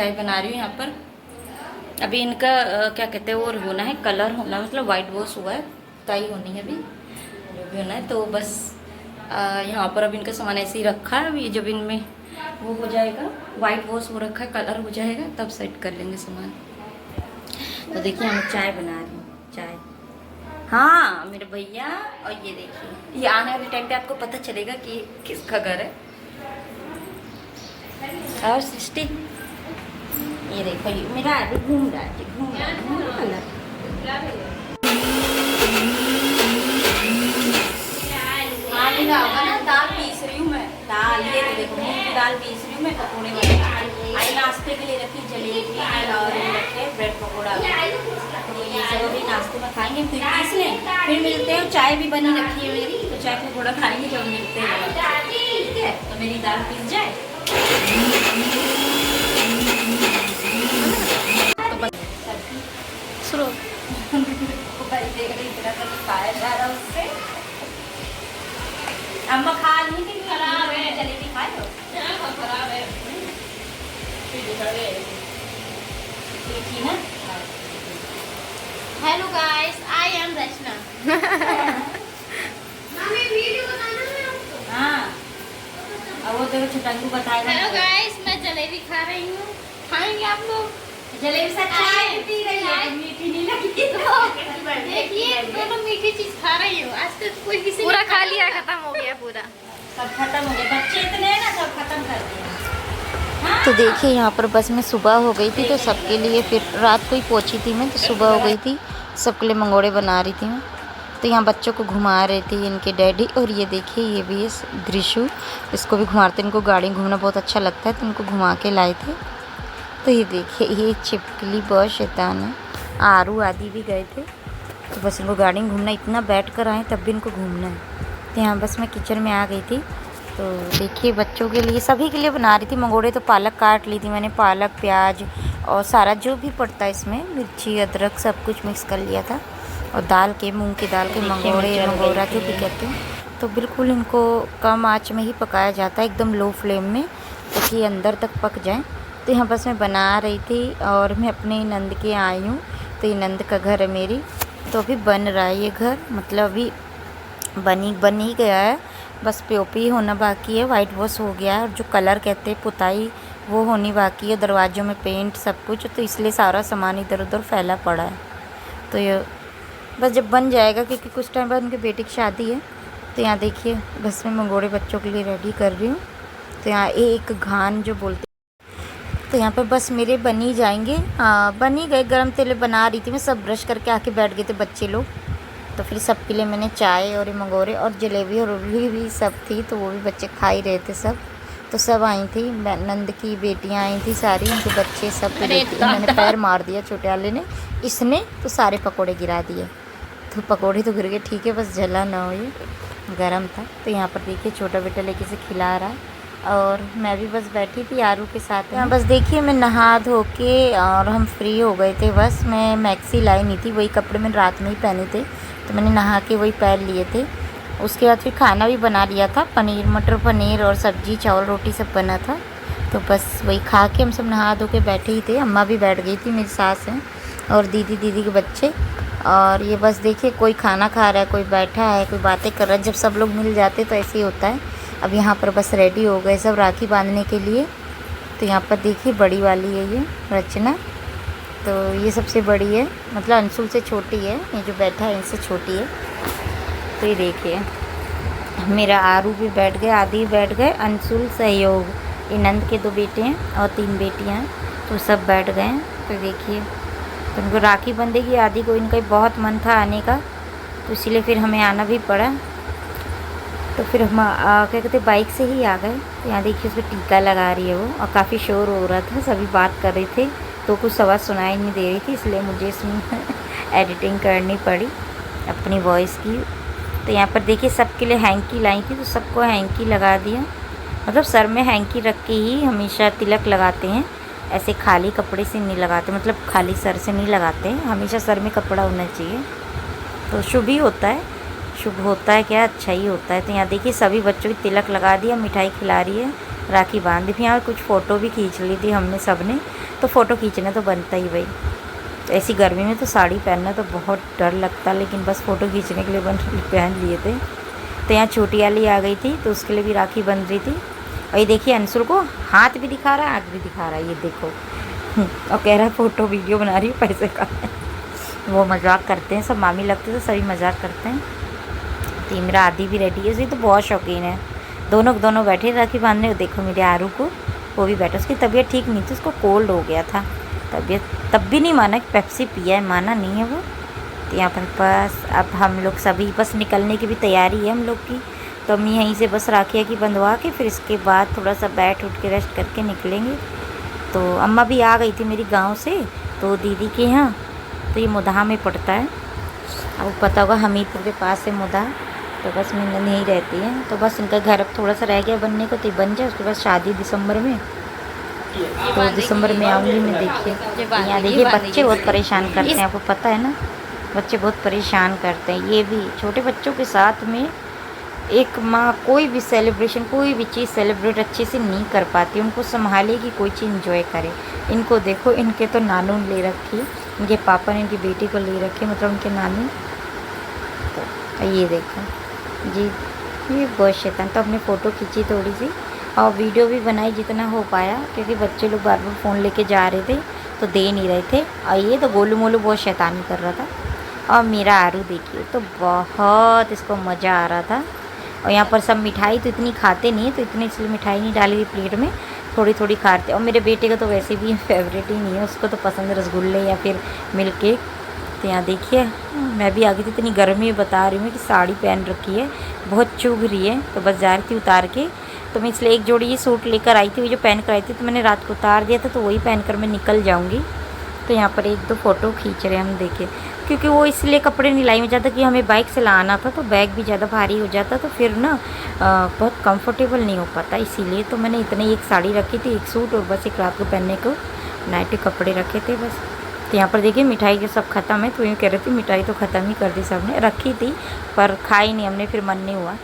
चाय बना रही हूँ यहाँ पर। अभी इनका क्या कहते हैं वो होना है, कलर होना, मतलब वाइट वॉश हुआ है, ताई होनी है अभी, जो भी होना है। तो बस यहाँ पर अब इनका सामान ऐसे ही रखा है। अभी जब इनमें वो हो जाएगा, वाइट वॉश हो रखा है, कलर हो जाएगा, तब सेट कर लेंगे सामान। तो देखिए हम चाय बना रही हूँ, चाय। हाँ मेरे भैया, और ये देखिए, ये आने वाले टाइम पे आपको पता चलेगा कि किसका घर है। और सृष्टि ये देखो, ये मेरा अभी घूम रहा है, घूम रहा है कलर। होगा ना, दाल पीस रही हूँ मैं, दाल ये देखो, मूंग की दाल पीस रही हूँ मैं, पकौड़े बना। आज नाश्ते के लिए रखी जलेबी और रखे ब्रेड पकौड़ा, तो ये सब अभी नाश्ते में खाएंगे, फिर पीस लें, फिर मिलते हैं। चाय भी बनी रखी है मेरी, तो चाय पकौड़ा खाएंगे जब मिलते हैं, ठीक है। तो मेरी दाल पीस जाए तो बस शुरू देख रही इतना तो खाया जा रहा उससे। अम्मा खा नहीं थी, खराब है, जलेबी खाए हो, खराब है, देखिए ना। Hello guys, I am Rachna. Mummy video बनाना है आपको। हाँ, अब वो देखो छटंगू बताएगा। हेलो गाइस, मैं जलेबी खा रही हूँ, खाएंगे आप लोग? जलेबी से चाय पी रही है, मीठी नहीं लगी। देखिए दोनों मीठी चीज खा रही हूँ। आज तक कोई किसी पूरा खा लिया, खत्म हो गया पूरा, सब खत्म हो गया। बच्चे इतने हैं ना, सब खत्म कर दिया। हाँ? तो देखिए यहाँ पर बस में सुबह हो गई थी, तो सबके लिए, फिर रात को ही पहुँची थी मैं, तो सुबह हो गई थी, सबके लिए मंगोड़े बना रही थी मैं। तो यहाँ बच्चों को घुमा रहे थे इनके डैडी। और ये देखिए ये भी है ग्रीशु, इसको भी घुमाते, इनको गाड़ी घूमना बहुत अच्छा लगता है, तो इनको घुमा के लाए थे। तो ये देखिए ये छिपकली बहुत शैतान है, आरू आदि भी गए थे, तो बस इनको गाड़ी में घूमना, इतना बैठ कर आए तब भी इनको घूमना है। तो यहाँ बस मैं किचन में आ गई थी। तो देखिए बच्चों के लिए, सभी के लिए बना रही थी मंगोड़े। तो पालक काट ली थी मैंने, पालक प्याज और सारा जो भी पड़ता है इसमें, मिर्ची अदरक सब कुछ मिक्स कर लिया था। और दाल के, मूंग की दाल के मंगोड़े, मंगोरा जो भी कहते हैं। तो बिल्कुल इनको कम आँच में ही पकाया जाता है, एकदम लो फ्लेम में, ताकि अंदर तक पक जाए। तो यहाँ बस मैं बना रही थी, और मैं अपने नंद के आई हूँ। तो ये नंद का घर है मेरी। तो अभी बन रहा है ये घर, मतलब अभी बन ही गया है, बस पीओपी होना बाकी है, वाइट वॉश हो गया है, और जो कलर कहते हैं पुताई वो होनी बाकी है, दरवाज़ों में पेंट सब कुछ। तो इसलिए सारा सामान इधर उधर फैला पड़ा है। तो ये बस जब बन जाएगा, क्योंकि कुछ टाइम बाद उनके बेटे की शादी है। तो यहाँ देखिए बस मैं मंगोड़े बच्चों के लिए रेडी कर रही हूँ। तो यहाँ एक घान जो बोलते, तो यहाँ पर बस मेरे बन ही जाएंगे। बन ही गए, गरम तेल बना रही थी मैं, सब ब्रश करके आके बैठ गए थे बच्चे लोग। तो फिर सबके लिए मैंने चाय और मंगोरे और जलेबी और उल्ली भी सब थी, तो वो भी बच्चे खा ही रहे थे सब। तो सब आई थी, नंद की बेटियाँ आई थी सारी, उनके बच्चे सब। मैंने पैर मार दिया छोटे वाले ने, इसने तो सारे पकोड़े गिरा दिए। तो पकोड़े तो गिर गए, ठीक है, बस जला ना हो, ये गर्म था। तो यहाँ पर देखिए छोटा बेटा लेके से खिला रहा है, और मैं भी बस बैठी थी आरू के साथ। यहाँ बस देखिए मैं नहा धो के और हम फ्री हो गए थे। बस मैं मैक्सी लाई नहीं थी, वही कपड़े मैंने रात में ही पहने थे, तो मैंने नहा के वही पहन लिए थे। उसके बाद फिर खाना भी बना लिया था, पनीर, मटर पनीर और सब्जी चावल रोटी सब बना था। तो बस वही खा के हम सब नहा धो के बैठे ही थे। अम्मा भी बैठ गई थी, मेरी सास हैं और दीदी के बच्चे। और ये बस देखिए कोई खाना खा रहा है, कोई बैठा है, कोई बातें कर रहा है। जब सब लोग मिल जाते तो ऐसे ही होता है। अब यहाँ पर बस रेडी हो गए सब राखी बांधने के लिए। तो यहाँ पर देखिए बड़ी वाली है ये रचना, तो ये सबसे बड़ी है, मतलब अंशुल से छोटी है, ये जो बैठा है इनसे छोटी है। तो ये देखिए मेरा आरू भी बैठ गए, आदि बैठ गए, अंशुल, सहयोग, ये नंद के 2 बेटे हैं और 3 बेटियां हैं, तो सब बैठ गए हैं। तो देखिए तो उनको राखी बंधेगी आदि को, इनका बहुत मन था आने का, तो इसीलिए फिर हमें आना भी पड़ा। तो फिर हम क्या कहते बाइक से ही आ गए। तो यहाँ देखिए उसमें टीका लगा रही है वो, और काफ़ी शोर हो रहा था, सभी बात कर रहे थे, तो कुछ आवाज़ सुनाई नहीं दे रही थी, इसलिए मुझे इसमें एडिटिंग करनी पड़ी अपनी वॉइस की। तो यहाँ पर देखिए सबके लिए हैंकी लाई थी, तो सबको हैंकी लगा दिया, मतलब सर में हैंकी रख के ही हमेशा तिलक लगाते हैं, ऐसे खाली कपड़े से नहीं लगाते, मतलब खाली सर से नहीं लगाते हैं, हमेशा सर में कपड़ा होना चाहिए, तो शुभ ही होता है, शुभ होता है क्या, अच्छा ही होता है। तो यहाँ देखिए सभी बच्चों की तिलक लगा दिया, मिठाई खिला रही है, राखी बांध दी। यहाँ कुछ फ़ोटो भी खींच ली थी हमने सब ने, तो फ़ोटो खींचना तो बनता ही भाई। तो ऐसी गर्मी में तो साड़ी पहनना तो बहुत डर लगता, लेकिन बस फ़ोटो खींचने के लिए पहन लिए थे। तो यहाँ छोटी वाली आ गई थी तो उसके लिए भी राखी बन रही थी। और ये देखिए अंशुल को हाथ भी दिखा रहा है, आँख भी दिखा रहा है, ये देखो। और कह रहा है फ़ोटो वीडियो बना रही हूँ, पैसे का। वो मजाक करते हैं सब, मामी लगते तो सभी मजाक करते हैं। तो ये मेरा आदि भी रेडी है, इसी तो बहुत शौकीन है। दोनों बैठे राखी बांधने। और देखो मेरे आरू को, वो भी बैठा। उसकी तबीयत ठीक नहीं थी, उसको कोल्ड हो गया था तबीयत, तब भी नहीं माना कि पेप्सी पिया है, माना नहीं है वो। तो यहाँ पर बस अब हम लोग सभी बस निकलने की भी तैयारी है हम लोग की। तो हम यहीं से बस राखियाँ की बंधवा के फिर इसके बाद थोड़ा सा बैठ उठ के रेस्ट करके निकलेंगे। तो अम्मा भी आ गई थी मेरी गांव से, तो दीदी के यहाँ। तो ये मुदहा में पड़ता है, अब पता होगा हमीरपुर के पास है मुदहा। तो बस मिलन यहीं रहती है। तो बस इनका घर अब थोड़ा सा रह गया बनने को, तो बन जाए उसके बाद शादी दिसंबर में। तो दिसंबर में आऊँगी मैं। देखिए यहाँ देखिए बच्चे बहुत परेशान करते हैं, आपको पता है ना, बच्चे बहुत परेशान करते हैं। ये भी छोटे बच्चों के साथ में एक माँ कोई भी सेलिब्रेशन, कोई भी चीज़ सेलिब्रेट अच्छे से नहीं कर पाती, उनको संभाले कि कोई चीज़ इंजॉय करे। इनको देखो, इनके तो नानू ले रखी, इनके पापा ने इनकी बेटी को ले रखी, मतलब उनके नानू। तो ये देखो जी, ये बहुत शैतान। तो हमने फ़ोटो खींची थोड़ी सी और वीडियो भी बनाई जितना हो पाया, क्योंकि बच्चे लोग बार बार फ़ोन लेके जा रहे थे तो दे नहीं रहे थे। और ये तो गोलू मोलू बहुत शैतानी कर रहा था। और मेरा आरू देखिए, तो बहुत इसको मज़ा आ रहा था। और यहाँ पर सब मिठाई तो इतनी खाते नहीं है, तो इतनी इसलिए मिठाई नहीं डाली थी प्लेट में, थोड़ी थोड़ी खाते। और मेरे बेटे का तो वैसे भी फेवरेट ही नहीं है, उसको तो पसंद है रसगुल्ले या फिर मिल्क केक। तो यहाँ देखिए मैं भी आ गई थी, इतनी गर्मी में बता रही हूँ कि साड़ी पहन रखी है, बहुत चुभ रही है। तो बस जा रही थी उतार के। तो मैं इसलिए एक जोड़ी ये सूट लेकर आई थी, वो जो पहन कर आई थी, तो मैंने रात को उतार दिया था, तो वही पहन कर मैं निकल जाऊँगी। तो यहाँ पर 1-2 फ़ोटो खींच रहे हैं हम, देखिए। क्योंकि वो इसलिए कपड़े नहीं लाई में ज़्यादा कि हमें बाइक से लाना था, तो बैग भी ज़्यादा भारी हो जाता, तो फिर ना बहुत कंफर्टेबल नहीं हो पाता, इसीलिए। तो मैंने इतने एक साड़ी रखी थी, एक सूट, और बस एक रात को पहनने को नाइटी कपड़े रखे थे बस। तो यहाँ पर देखिए मिठाई के सब ख़त्म है। तो यूँ कह रही थी मिठाई तो ख़त्म ही कर दी सबने, रखी थी पर खाई नहीं हमने, फिर मन नहीं हुआ।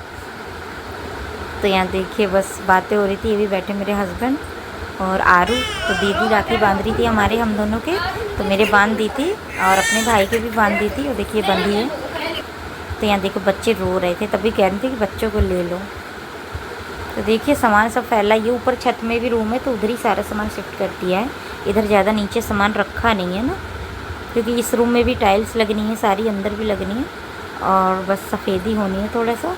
तो यहाँ देखिए बस बातें हो रही थी, ये भी बैठे मेरे हस्बैंड और आरू। तो दीदी राखी बांध रही थी हमारे, हम दोनों के। तो मेरे बांध दी थी और अपने भाई के भी बांध दी थी, और देखिए बंधी है। तो यहाँ देखो बच्चे रो रहे थे, तभी कह रहे थे कि बच्चों को ले लो। तो देखिए सामान सब फैला, ये ऊपर छत में भी रूम है, तो उधर ही सारा सामान शिफ्ट कर दिया है। इधर ज़्यादा नीचे सामान रखा नहीं है ना, क्योंकि इस रूम में भी टाइल्स लगनी है सारी, अंदर भी लगनी है, और बस सफ़ेदी होनी है, थोड़ा सा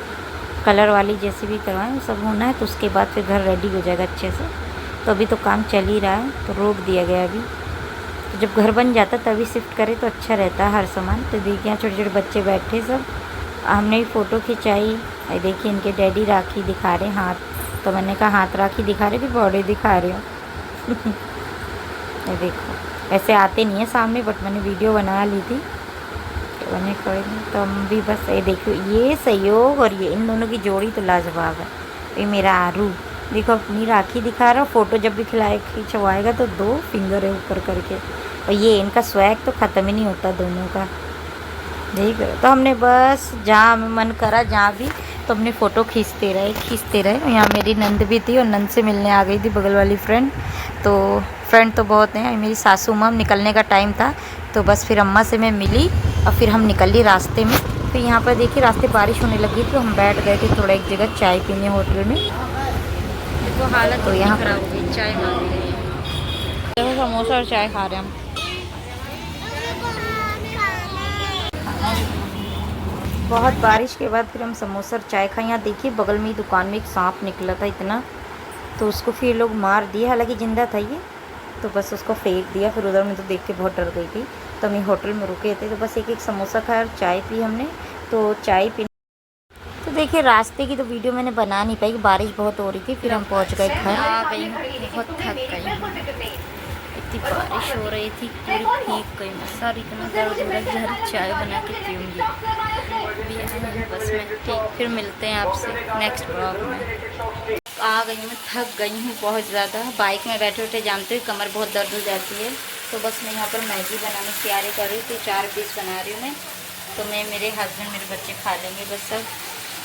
कलर वाली जैसे भी करवाएं वो सब होना है। तो उसके बाद फिर घर रेडी हो जाएगा अच्छे से। तो अभी तो काम चल ही रहा है, तो रोक दिया गया अभी। तो जब घर बन जाता तभी शिफ्ट करें तो अच्छा रहता है हर सामान। तो देखिए यहाँ छोटे छोटे बच्चे बैठे सब, हमने भी फ़ोटो खिंचाई। और देखिए इनके डैडी राखी दिखा रहे हाथ, तो मैंने कहा हाथ राखी दिखा रहे कि बॉडी दिखा रहे हो। ये देखो ऐसे आते नहीं है सामने, बट मैंने वीडियो बना ली थी तो मैंने कोई नहीं। तो हम भी बस ये देखो, ये सहयोग और ये इन दोनों की जोड़ी तो लाजवाब है। ये मेरा आरू देखो अपनी राखी दिखा रहा, फ़ोटो जब भी खिंचवाएगा तो 2 फिंगर है ऊपर करके। और ये इनका स्वैग तो ख़त्म ही नहीं होता दोनों का, देख रहे। तो हमने बस जहाँ हमें मन करा, जहाँ भी, तो हमने फ़ोटो खींचते रहे। यहाँ मेरी नंद भी थी और नंद से मिलने आ गई थी बगल वाली फ्रेंड। तो फ्रेंड तो बहुत हैं, मेरी सासू माँ। निकलने का टाइम था तो बस फिर अम्मा से मैं मिली और फिर हम निकली रास्ते में। तो यहाँ पर देखिए रास्ते बारिश होने लगी थी, तो हम बैठ गए थे थोड़ा एक जगह चाय पीने होटल में। तो हालत तो यहाँ खराब हो गई, चाय मांग रही है। देखो समोसा और चाय खा रहे हैं हम। बहुत बारिश के बाद फिर हम समोसा और चाय खाए। यहाँ देखिए बगल में ही दुकान में एक सांप निकला था इतना, तो उसको फिर लोग मार दिए, हालांकि ज़िंदा था ये, तो बस उसको फेंक दिया। फिर उधर में तो देख के बहुत डर गई थी। तो हम होटल में रुके थे, तो बस एक समोसा खाया और चाय पी हमने। तो चाय पी, तो देखिए रास्ते की तो वीडियो मैंने बना नहीं पाई, बारिश बहुत हो रही थी। फिर हम पहुँच गए घर। आ गई, बहुत थक गई, इतनी बारिश हो रही थी, पूरी भीग गई मैं। सर इतना दर्द हो रहा है, घर चाय बना के पीऊँगी। बस मैं ठीक, फिर मिलते हैं आपसे नेक्स्ट ब्लॉग में। आ गई मैं, थक गई हूँ बहुत ज़्यादा। बाइक में बैठे बैठे जानते हुए कमर बहुत दर्द हो जाती है। तो बस मैं यहाँ पर मैगी बनाने की तैयारी कर रही थी, 4 पीस बना रही हूँ मैं। तो मैं, मेरे हस्बैंड, मेरे बच्चे खा लेंगे बस सब।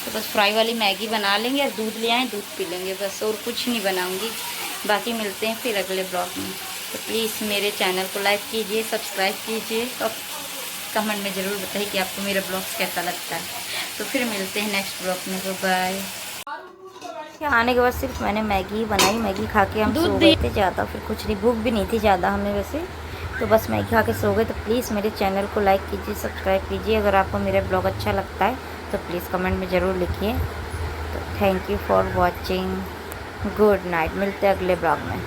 तो बस फ्राई वाली मैगी बना लेंगे और दूध ले आएँ, दूध पी लेंगे बस, और कुछ नहीं बनाऊँगी। बाकी मिलते हैं फिर अगले ब्लॉग में। तो प्लीज़ मेरे चैनल को लाइक कीजिए, सब्सक्राइब कीजिए और कमेंट में ज़रूर बताइए कि आपको मेरा ब्लॉग्स कैसा लगता है। तो फिर मिलते हैं नेक्स्ट ब्लॉग में। बाय। आने के बाद सिर्फ मैंने मैगी बनाई, मैगी खा के हम सो गए थे। ज़्यादा फिर कुछ नहीं, भूख भी नहीं थी ज़्यादा हमें वैसे, तो बस मैगी खा के सो गए। तो प्लीज़ मेरे चैनल को लाइक कीजिए, सब्सक्राइब कीजिए। अगर आपको मेरा ब्लॉग अच्छा लगता है तो प्लीज़ कमेंट में ज़रूर लिखिए। तो thank you for watching, good night, मिलते हैं अगले ब्लॉग में।